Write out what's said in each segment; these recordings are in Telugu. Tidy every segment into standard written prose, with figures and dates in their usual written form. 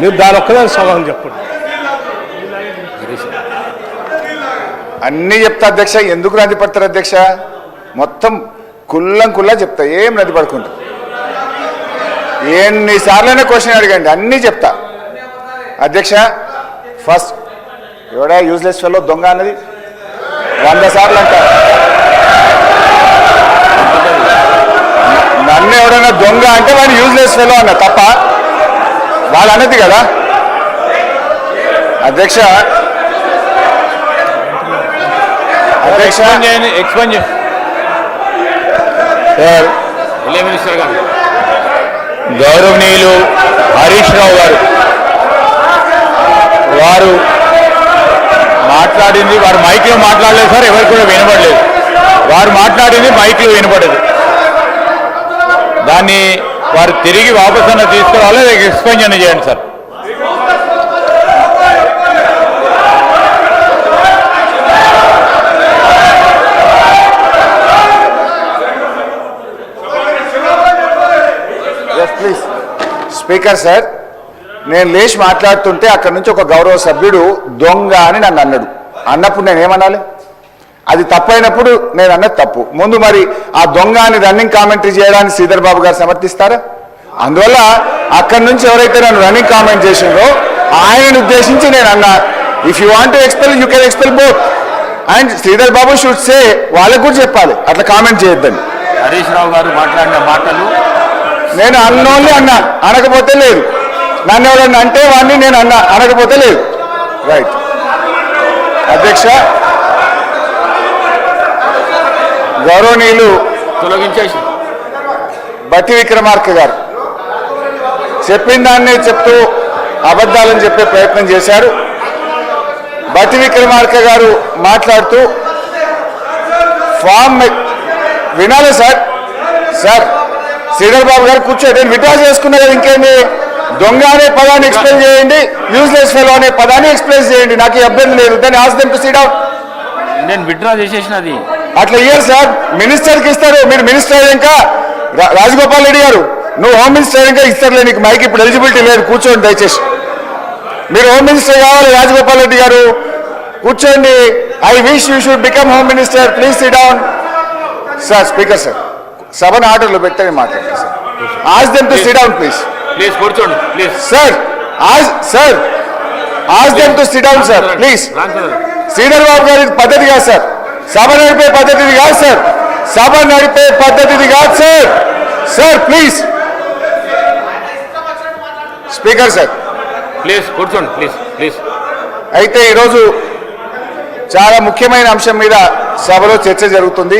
మీరు దాని ఒక్కదాని సమాధానం చెప్పండి. అన్నీ చెప్తా అధ్యక్ష. ఎందుకు నది పడతారు అధ్యక్ష? మొత్తం కుల్లా చెప్తా, ఏం నది పడుకుంటా. ఎన్నిసార్లైనా క్వశ్చన్ అడగండి, అన్నీ చెప్తా అధ్యక్ష. ఫస్ట్ ఎవడా యూజ్లెస్ ఫెలో దొంగ అన్నది 100 సార్లు అంటారు. నన్ను ఎవడైనా దొంగ అంటే వాడు యూజ్లెస్ ఫెలో అన్న తప్ప వాళ్ళు అన్నది కదా అధ్యక్ష. అధ్యక్ష ఎక్స్ప్లెయిన్ మినిస్టర్ గారు, గౌరవనీయులు హరీష్ రావు గారు వారు మాట్లాడింది, వారు మైక్లో మాట్లాడలేదు సార్, ఎవరికి కూడా వినపడలేదు. వారు మాట్లాడింది మైక్లో వినపడదు. దాన్ని వారు తిరిగి వాపస్ అన్న తీసుకురావాలి, ఎక్స్ప్లెయిన్ చేయండి సార్. ప్లీజ్ స్పీకర్ సార్, నేను లేచి మాట్లాడుతుంటే అక్కడ నుంచి ఒక గౌరవ సభ్యుడు దొంగ అని నన్ను అన్నాడు. అన్నప్పుడు నేనేమనాలి? అది తప్పైనప్పుడు నేను అన్నది తప్పు. ముందు మరి ఆ దొంగ అని రన్నింగ్ కామెంటరీ చేయడానికి శ్రీధర్ బాబు గారు సమర్థిస్తారా? అందువల్ల అక్కడి నుంచి ఎవరైతే నన్ను రన్నింగ్ కామెంట్ చేసిండ్రో ఆయనను ఉద్దేశించి నేను అన్నా, if you want to expel you can expel both. And Sridhar Babu should say, వాళ్ళకు కూడా చెప్పాలి అట్లా కామెంట్ చేయొద్దని. హరీష్ రావు గారు మాట్లాడిన మాటలు నేను అన్నోళ్ళని అన్నా, అనకపోతే లేదు. నన్ను ఎవరన్నా అంటే వాడిని నేను అన్నా, అనకపోతే లేదు. రైట్ అధ్యక్ష. గౌరవనీయులు తొలగించేసి బట్టి విక్రమార్క గారు చెప్పిన దాన్నే చెప్తూ అబద్ధాలని చెప్పే ప్రయత్నం చేశారు. బట్టి విక్రమార్క గారు మాట్లాడుతూ ఫామ్ వినాలి సార్. సార్ శ్రీధర్ బాబు గారు కూర్చోండి, నేను విడ్రా చేసుకున్నా కదా, ఇంకేంది? దొంగ అనే పదాన్ని ఎక్స్ప్లెయిన్ చేయండి, యూజ్లెస్ ఫెలో అనే పదాన్ని ఎక్స్ప్లెయిన్ చేయండి, నాకు ఇబ్బంది లేదు. దాన్ని ask them to sit down. నేను విడ్రా చేసేసినది అట్లా ఇయ్యారు సార్, మినిస్టర్కి ఇస్తారు. మీరు మినిస్టర్ అయ్యాక రాజగోపాల్ రెడ్డి గారు, నువ్వు హోమ్ మినిస్టర్ అయ్యాక ఇస్తారులే, నీకు మైక్ ఇప్పుడు ఎలిజిబిలిటీ లేదు, కూర్చోండి దయచేసి. మీరు హోమ్ మినిస్టర్ కావాలి రాజగోపాల్ రెడ్డి గారు, కూర్చోండి. I wish you should become home minister, please sit down. Sir speaker sir, సభను ఆర్డర్లో పెట్టని మాట్లాడండి sir. Ask them to sit down please. Please కూర్చోండి please. Sir ask them to sit down sir please. Sridhar Babu గారి పద్ధతి కాదు సార్, సభ నడిపే పద్ధతిది కాదు సార్, సభ నడిపే పద్ధతిది కాదు sir. Sir please speaker sir please కూర్చోండి ప్లీజ్ ప్లీజ్. అయితే ఈరోజు చాలా ముఖ్యమైన అంశం మీద సభలో చర్చ జరుగుతుంది.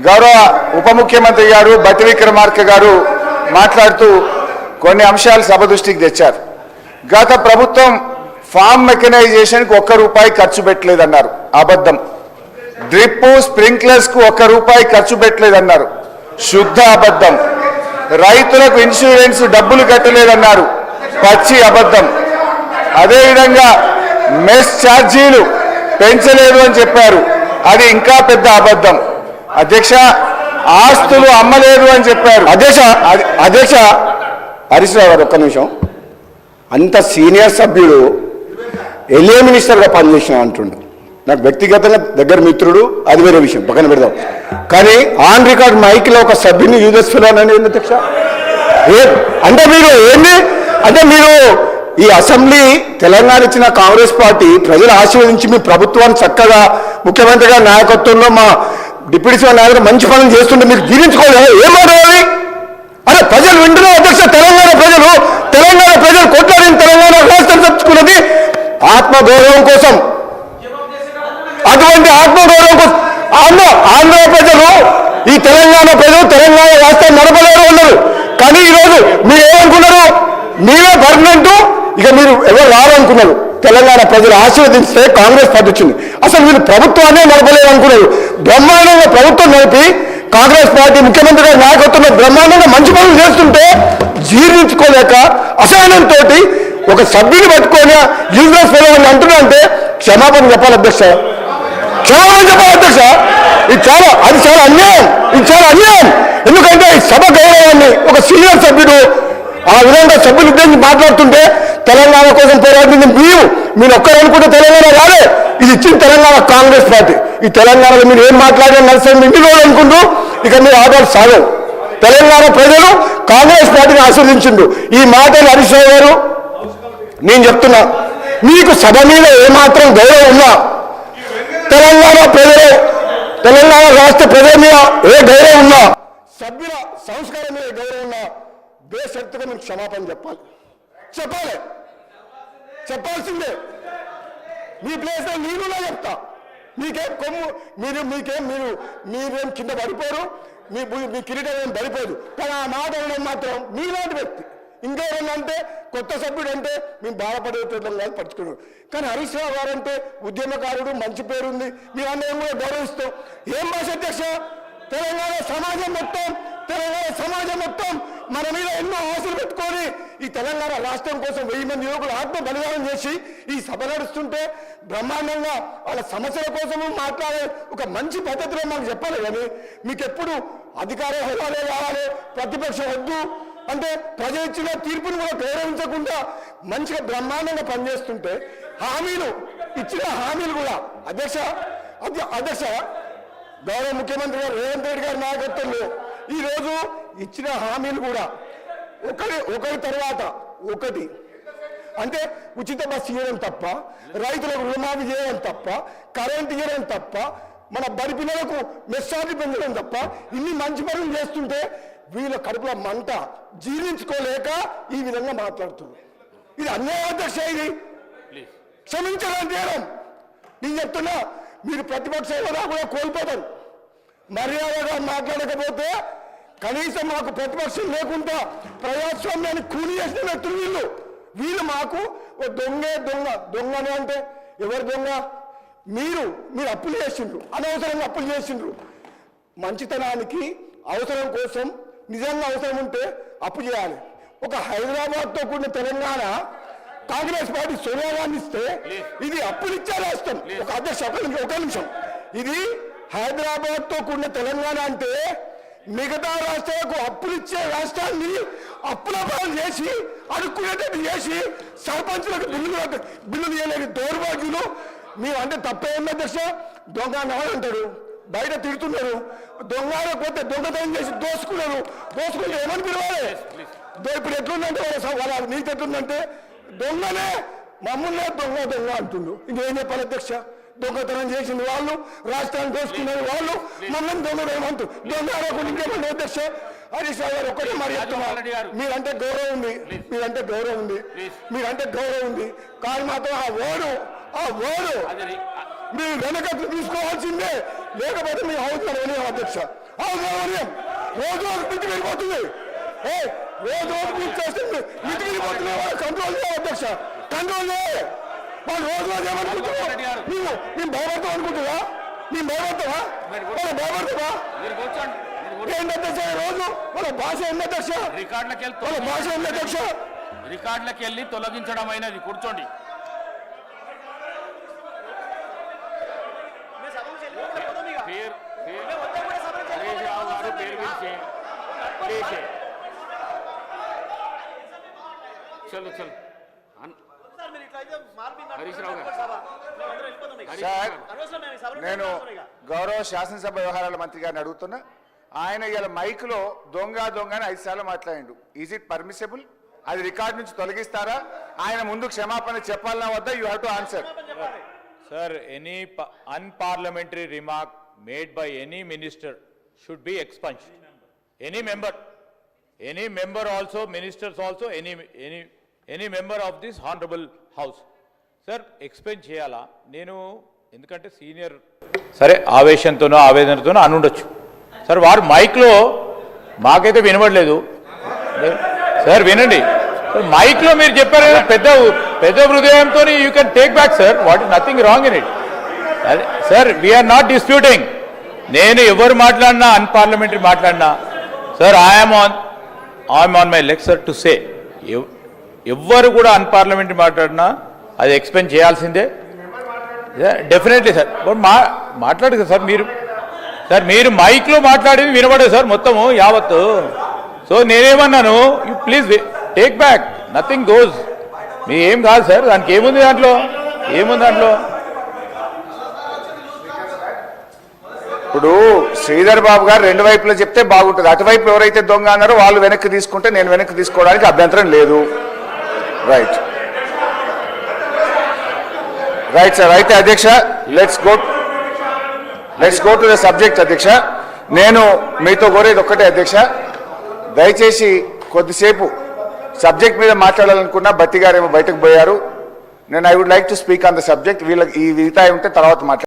గౌరవ ఉప ముఖ్యమంత్రి గారు బట్టి విక్రమార్క గారు మాట్లాడుతూ కొన్ని అంశాలు సభ దృష్టికి తెచ్చారు. గత ప్రభుత్వం ఫామ్ మెకనైజేషన్కి ₹1 ఖర్చు పెట్టలేదన్నారు, అబద్ధం. డ్రిప్ స్ప్రింక్లర్స్కు ₹1 ఖర్చు పెట్టలేదన్నారు, శుద్ధ అబద్ధం. రైతులకు ఇన్సూరెన్స్ డబ్బులు కట్టలేదన్నారు, పచ్చి అబద్ధం. అదేవిధంగా మెస్ ఛార్జీలు పెంచలేదు అని చెప్పారు, అది ఇంకా పెద్ద అబద్ధం. అధ్యక్ష ఆస్తులు అమ్మలేదు అని చెప్పారు. అధ్యక్ష హరీష్ రావు గారు ఒక్క నిమిషం. అంత సీనియర్ సభ్యుడు ఎల్ఏ మినిస్టర్గా పనిచేసిన అంటుండు. నాకు వ్యక్తిగతంగా దగ్గర మిత్రుడు, అది వేరే విషయం, పక్కన పెడదాం. కానీ ఆన్ రికార్డ్ మైక్లో ఒక సభ్యుని యూజెస్ ఫెలోనని అధ్యక్ష అంటే మీరు ఏంది అంటే మీరు ఈ అసెంబ్లీ తెలంగాణ ఇచ్చిన కాంగ్రెస్ పార్టీ ప్రజలు ఆశీర్వదించి మీ ప్రభుత్వాన్ని చక్కగా ముఖ్యమంత్రి గారి నాయకత్వంలో మా డిప్యూటీ సీఎం నాయకులు మంచి పనులు చేస్తుంటే మీకు జీర్ణించుకోలేదు. ఏం మాట్లాడాలి? అరే ప్రజలు వింటున్నారు అధ్యక్ష. తెలంగాణ ప్రజలు కొట్లాడిన తెలంగాణ రాష్ట్రం తెచ్చుకున్నది ఆత్మగౌరవం కోసం. అటువంటి ఆత్మగౌరవం కోసం ఆంధ్ర ప్రజలు, ఈ తెలంగాణ ప్రజలు తెలంగాణ రాష్ట్రం నడపలేరు ఉన్నారు. కానీ ఈరోజు మీరు ఏమనుకున్నారు? మీరే పర్మనెంట్, ఇక మీరు ఎవరు రారనుకున్నారు. తెలంగాణ ప్రజలు ఆశీర్వదిస్తే కాంగ్రెస్ పార్టీ వచ్చింది. అసలు వీళ్ళు ప్రభుత్వాన్ని నడపలేరు అనుకున్నారు. బ్రహ్మాండంగా ప్రభుత్వం నడిపి కాంగ్రెస్ పార్టీ ముఖ్యమంత్రి గారి నాయకత్వంలో బ్రహ్మాండంగా మంచి పనులు చేస్తుంటే జీర్ణించుకోలేక అసహనంతో ఒక సభ్యుని పట్టుకొని యూజ్లెస్ ఫెలో అని అంటున్నా అంటే క్షమాపణ చెప్పాలి అధ్యక్ష, క్షమాపణ చెప్పాలి అధ్యక్ష. అది చాలా అన్యాయం, ఇది చాలా అన్యాయం. ఎందుకంటే ఈ సభ గౌరవాన్ని ఒక సీనియర్ సభ్యుడు ఆ విధంగా సభ్యులు ఉద్దేశించి మాట్లాడుతుంటే తెలంగాణ కోసం పోరాడింది మీరు ఒక్కరు అనుకుంటే తెలంగాణ కాదు, ఇది ఇచ్చిన తెలంగాణ కాంగ్రెస్ పార్టీ. ఈ తెలంగాణలో మీరు ఏం మాట్లాడినా నడుస్తుంది ఇన్ని రోజులు అనుకుంటూ ఇక మీరు ఆటలు సాగవు. తెలంగాణ ప్రజలు కాంగ్రెస్ పార్టీని ఆస్వాదించిండు. ఈ మాటలు హరీష్ రావు గారు నేను చెప్తున్నా, మీకు సభ మీద ఏమాత్రం గౌరవం ఉన్నా, తెలంగాణ ప్రజలు తెలంగాణ రాష్ట్ర ప్రజల మీద ఏ గౌరవం ఉన్నా, సభ్యుల సంస్కారం మీద గౌరవం ఉన్నా, బేషరతుగా మీకు క్షమాపణ చెప్పాల్సిందే. మీ ప్లేస్లో నేనులా చెప్తా. మీకేం కొమ్ము మీరేం కింద పడిపోరు, మీ కిరీటం ఏం పడిపోదు. కానీ ఆ మాట ఉండడం మాత్రం మీలాంటి వ్యక్తి. ఇంకెవరన్నా అంటే కొత్త సభ్యుడు అంటే మేము బాధపడేటట్టు కాదు పట్టుకున్నాడు. కానీ హరీష్ రావు గారు అంటే ఉద్యమకారుడు, మంచి పేరుంది, మేమందరం కూడా గౌరవిస్తాం. ఏం భాష అధ్యక్ష, తెలంగాణ సమాజం మొత్తం మన మీద ఎన్నో ఆశలు పెట్టుకొని ఈ తెలంగాణ రాష్ట్రం కోసం 1000 మంది యువకులు ఆత్మ బలిదానం చేసి ఈ సభ నడుస్తుంటే బ్రహ్మాండంగా వాళ్ళ సమస్యల కోసం మాట్లాడే ఒక మంచి పద్ధతిలో మాకు చెప్పాలి. కానీ మీకు ఎప్పుడు అధికార హోదాలే కావాలి, ప్రతిపక్షం వద్దు అంటే ప్రజలు ఇచ్చిన తీర్పును కూడా గౌరవించకుండా మంచిగా బ్రహ్మాండంగా పనిచేస్తుంటే ఇచ్చిన హామీలు కూడా అధ్యక్ష గౌరవ ముఖ్యమంత్రి గారు రేవంత్ రెడ్డి గారి నాయకత్వంలో ఈరోజు ఇచ్చిన హామీలు కూడా ఒకరి తర్వాత ఒకటి అంటే ఉచిత బస్సు ఇవ్వడం తప్ప, రైతులకు రుణమాఫీ చేయడం తప్ప, కరెంట్ ఇవ్వడం తప్ప, మన బడి పిల్లలకు మెస్సార్జీ పెంచడం తప్ప ఇన్ని మంచి పనులు చేస్తుంటే వీళ్ళ కడుపుల మంట జీర్ణించుకోలేక ఈ విధంగా మాట్లాడుతున్నారు. ఇది అన్యాయం అధ్యక్ష, ఇది క్షమించడం చేయడం. నేను చెప్తున్నా, మీరు ప్రతిపక్ష హోదా కూడా కోల్పోతారు. మర్యాదగా మాట్లాడకపోతే కనీసం మాకు ప్రతిపక్షం లేకుండా ప్రజాస్వామ్యాన్ని కూలి చేసిన వ్యక్తులు వీళ్ళు మాకు దొంగనే అంటే ఎవరు దొంగ? మీరు అప్పులు చేసిండ్రు, అనవసరంగా అప్పులు చేసిండ్రు. మంచితనానికి అవసరం కోసం నిజంగా అవసరం ఉంటే అప్పు చేయాలి. ఒక హైదరాబాద్తో కూడిన తెలంగాణ కాంగ్రెస్ పార్టీ సోనియా గాంధీ ఇస్తే ఇది అప్పులు ఇచ్చే రాష్ట్రం. ఒక అధ్యక్ష ఒక నిమిషం, ఇది హైదరాబాద్తో కూడిన తెలంగాణ అంటే మిగతా రాష్ట్రాలకు అప్పులు ఇచ్చే రాష్ట్రాన్ని అప్పుల పాలు చేసి అడుక్కునేటట్టు చేసి సర్పంచులకు బిల్లులు చేయలేని దౌర్భాగ్యులు. మీరు అంటే తప్పే ఉంది అధ్యక్ష. దొంగ అంటారు, బయట తిడుతున్నారు, పోతే దొంగతనం చేసి దోసుకుంటే ఏమని పిలవాలి? ఇప్పుడు ఎట్లుందంటే వాళ్ళ నీతి ఎట్లుందంటే దొంగనే మమ్మల్నే దొంగ అంటుండు. ఇంకేం చెప్పాలి అధ్యక్ష? దొంగతనం చేసిన వాళ్ళు, రాష్ట్రాన్ని దోసుకునే వాళ్ళు మమ్మల్ని దొంగతనం దొంగ ఆడకుండా ఇంకేమంటే అధ్యక్ష. హరీష్ రావు గారు ఒక్కటే మరి చెప్తున్నారు, మీరంటే గౌరవం ఉంది, కానీ మాత్రం ఆ ఓడు మీరు వెనక తీసుకోవాల్సిందే, లేకపోతే మీ అవసరం వినయం అధ్యక్ష. అవసరం రోజు మితి వెళ్ళిపోతుంది, రోజు మీరు చేస్తుంది మితి వెళ్ళిపోతుంది. కంట్రోల్ చేయాలి అధ్యక్ష, కంట్రోల్ చేయాలి. వాళ్ళు రోజు ఏమనుకుంటున్నారు? మేము భయపడతాం అనుకుంటున్నా? మేము భయపడతావా? వాళ్ళు భయపడతావా? ఏంటి అధ్యక్ష రోజు వాళ్ళ భాష ఉంది అధ్యక్ష, వాళ్ళ భాష ఉంది అధ్యక్ష. రికార్డులకు వెళ్ళి తొలగించడం అయినది. కూర్చోండి. చలో హరీష్ రావు గారు. సార్, నేను గౌరవ శాసనసభ వ్యవహారాల మంత్రి గారిని అడుగుతున్నా. ఆయన ఇలా మైక్లో దొంగ అని 5 సార్లు మాట్లాడిండు. Is it permissible? అది రికార్డు నుంచి తొలగిస్తారా? ఆయన ముందు క్షమాపణ చెప్పాలన్నా వద్దా? You have to answer. Sir, any unparliamentary remark made by any minister should be expunged. Any member also, ministers also, any member of this honorable house. Sir, expunge cheyala. Nenu endukante senior sare ఆవేశంతోనో ఆవేదనతోనో అనుండొచ్చు. సార్ వారు మైక్లో మాకైతే వినబడలేదు. సార్ వినండి, మైక్లో మీరు చెప్పారు పెద్ద హృదయంతో you can take back sir. What is nothing wrong in it. Sir we're not disputing. నేను ఎవరు మాట్లాడినా అన్పార్లమెంటరీ మాట్లాడినా sir I'm on my lecture to say, ఎవ్వరు కూడా అన్పార్లమెంటరీ మాట్లాడినా అది ఎక్స్ప్లెయిన్ చేయాల్సిందే డెఫినెట్లీ సార్. బట్ మాట్లాడదు సార్ మీరు మైక్లో మాట్లాడేది వినబడదు సార్ మొత్తము యావత్తు. సో నేనేమన్నాను, you please take back, nothing goes. మీ ఏం కాదు సార్, దానికి ఏముంది దాంట్లో, ఏముంది దాంట్లో? ఇప్పుడు శ్రీధర్ బాబు గారు రెండు వైపులో చెప్తే బాగుంటుంది. అటువైపు ఎవరైతే దొంగ అన్నారో వాళ్ళు వెనక్కి తీసుకుంటే నేను వెనక్కి తీసుకోవడానికి అభ్యంతరం లేదు. Right right sir. అయితే అధ్యక్ష, let's go to the subject. అధ్యక్ష, నేను మీతో కోరేది ఒక్కటే అధ్యక్ష, దయచేసి కొద్దిసేపు సబ్జెక్ట్ మీద మాట్లాడాలనుకున్నా బట్టి గారేమో బయటకు పోయారు. నేను I would like to speak on the subject. వీళ్ళకి ఈ వితాయి ఉంటే తర్వాత మాట్లాడారు.